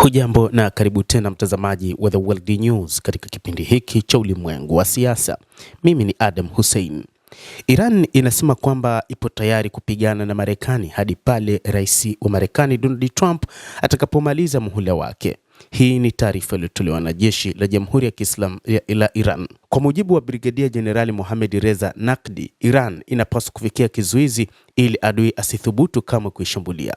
Hujambo na karibu tena mtazamaji wa The World News katika kipindi hiki cha ulimwengu wa siasa. Mimi ni Adam Hussein. Iran inasema kwamba ipo tayari kupigana na Marekani hadi pale rais wa Marekani Donald Trump atakapomaliza muhula wake. Hii ni taarifa iliyotolewa na jeshi la Jamhuri ya Kiislamu la Iran. Kwa mujibu wa Brigadia Jenerali Mohammad Reza Nakdi, Iran inapaswa kufikia kizuizi ili adui asithubutu kama kuishambulia.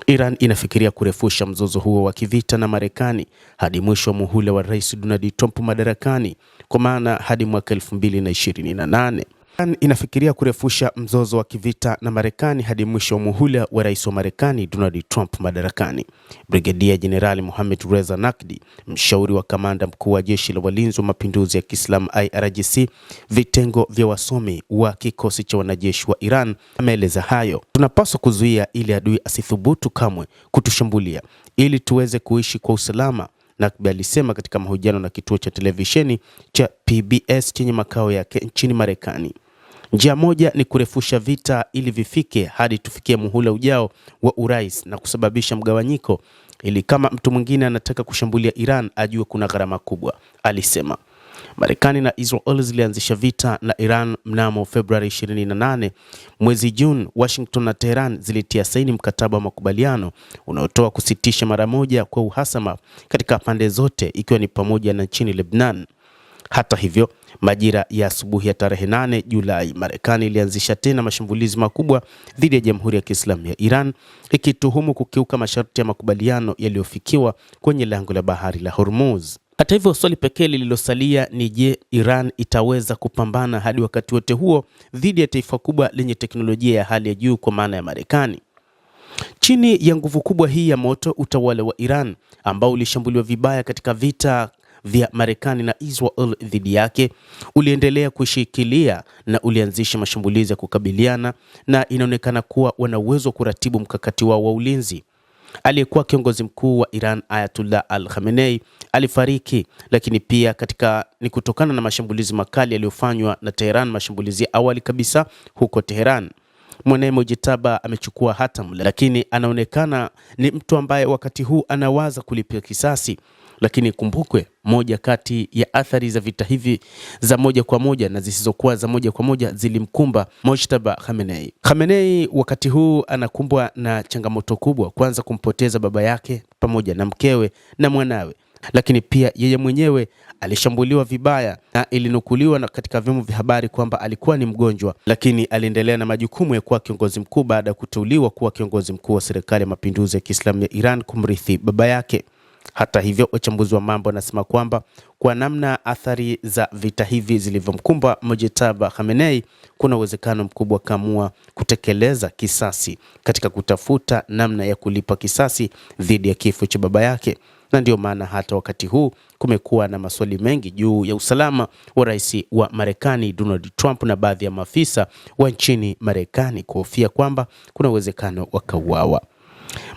Iran inafikiria kurefusha mzozo huo wa kivita na Marekani hadi mwisho wa muhula wa Rais Donald Trump madarakani, kwa maana hadi mwaka 2028. Iran inafikiria kurefusha mzozo wa kivita na Marekani hadi mwisho wa muhula wa Rais wa Marekani Donald Trump madarakani. Brigadia Jenerali Mohammad Reza Nakdi, mshauri wa kamanda mkuu wa Jeshi la Walinzi wa Mapinduzi ya Kiislamu IRGC, vitengo vya wasomi wa kikosi cha wanajeshi wa Iran, ameeleza hayo. Tunapaswa kuzuia ili adui asithubutu kamwe kutushambulia ili tuweze kuishi kwa usalama, Nakbi alisema katika mahojiano na kituo cha televisheni cha PBS chenye makao yake nchini Marekani. Njia moja ni kurefusha vita ili vifike hadi tufikie muhula ujao wa urais na kusababisha mgawanyiko, ili kama mtu mwingine anataka kushambulia Iran ajue kuna gharama kubwa, alisema. Marekani na Israel zilianzisha vita na Iran mnamo Februari 28. Mwezi Juni, Washington na Tehran zilitia saini mkataba wa makubaliano unaotoa kusitisha mara moja kwa uhasama katika pande zote, ikiwa ni pamoja na nchini Lebanon. Hata hivyo, majira ya asubuhi ya tarehe 8 Julai, Marekani ilianzisha tena mashambulizi makubwa dhidi ya Jamhuri ya Kiislamu ya Iran, ikituhumu kukiuka masharti ya makubaliano yaliyofikiwa kwenye lango la bahari la Hormuz. Hata hivyo, swali pekee lililosalia ni je, Iran itaweza kupambana hadi wakati wote huo dhidi ya taifa kubwa lenye teknolojia ya hali ya juu kwa maana ya Marekani? Chini ya nguvu kubwa hii ya moto, utawala wa Iran ambao ulishambuliwa vibaya katika vita vya Marekani na Israel dhidi yake uliendelea kushikilia na ulianzisha mashambulizi ya kukabiliana, na inaonekana kuwa wana uwezo wa kuratibu mkakati wao wa ulinzi. Aliyekuwa kiongozi mkuu wa Iran Ayatollah Al-Khamenei alifariki, lakini pia ni kutokana na mashambulizi makali yaliyofanywa na Tehran, mashambulizi awali kabisa huko Tehran. Mwanae Mojtaba amechukua hatamu, lakini anaonekana ni mtu ambaye wakati huu anawaza kulipia kisasi. Lakini kumbukwe, moja kati ya athari za vita hivi za moja kwa moja na zisizokuwa za moja kwa moja zilimkumba Mojtaba Khamenei. Khamenei wakati huu anakumbwa na changamoto kubwa, kwanza kumpoteza baba yake pamoja na mkewe na mwanawe, lakini pia yeye mwenyewe alishambuliwa vibaya na ilinukuliwa na katika vyombo vya habari kwamba alikuwa ni mgonjwa, lakini aliendelea na majukumu ya kuwa kiongozi mkuu baada ya kuteuliwa kuwa kiongozi mkuu wa serikali ya mapinduzi ya Kiislamu ya Iran kumrithi baba yake. Hata hivyo, wachambuzi wa mambo wanasema kwamba kwa namna athari za vita hivi zilivyomkumba Mojtaba Khamenei, kuna uwezekano mkubwa kaamua kutekeleza kisasi katika kutafuta namna ya kulipa kisasi dhidi ya kifo cha baba yake. Na ndio maana hata wakati huu kumekuwa na maswali mengi juu ya usalama wa rais wa Marekani Donald Trump na baadhi ya maafisa wa nchini Marekani kuhofia kwamba kuna uwezekano wakauawa.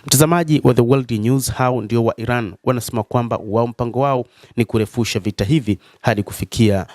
Mtazamaji wa The World News, hao ndio wa Iran wanasema kwamba wao mpango wao ni kurefusha vita hivi hadi kufikia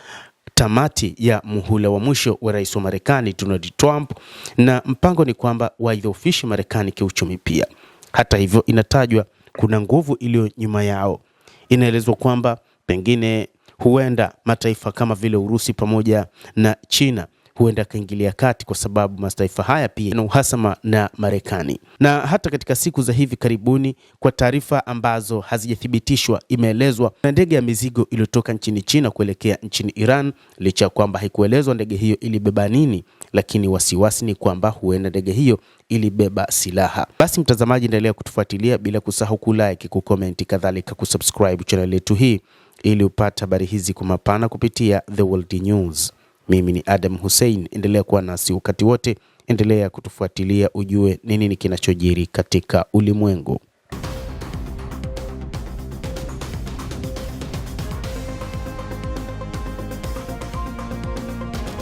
tamati ya muhula wa mwisho wa rais wa Marekani Donald Trump, na mpango ni kwamba waidhoofishe Marekani kiuchumi pia. Hata hivyo, inatajwa kuna nguvu iliyo nyuma yao. Inaelezwa kwamba pengine huenda mataifa kama vile Urusi pamoja na China huenda kaingilia kati, kwa sababu mataifa haya pia yana uhasama na Marekani. Na hata katika siku za hivi karibuni, kwa taarifa ambazo hazijathibitishwa, imeelezwa na ndege ya mizigo iliyotoka nchini China kuelekea nchini Iran, licha kwamba haikuelezwa ndege hiyo ilibeba nini, lakini wasiwasi ni kwamba huenda ndege hiyo ilibeba silaha. Basi mtazamaji, endelea kutufuatilia bila kusahau kulike, kucomment, kadhalika kusubscribe channel yetu hii ili upate habari hizi kwa mapana kupitia The World News. Mimi ni Adam Hussein, endelea kuwa nasi wakati wote, endelea kutufuatilia ujue nini kinachojiri katika ulimwengu.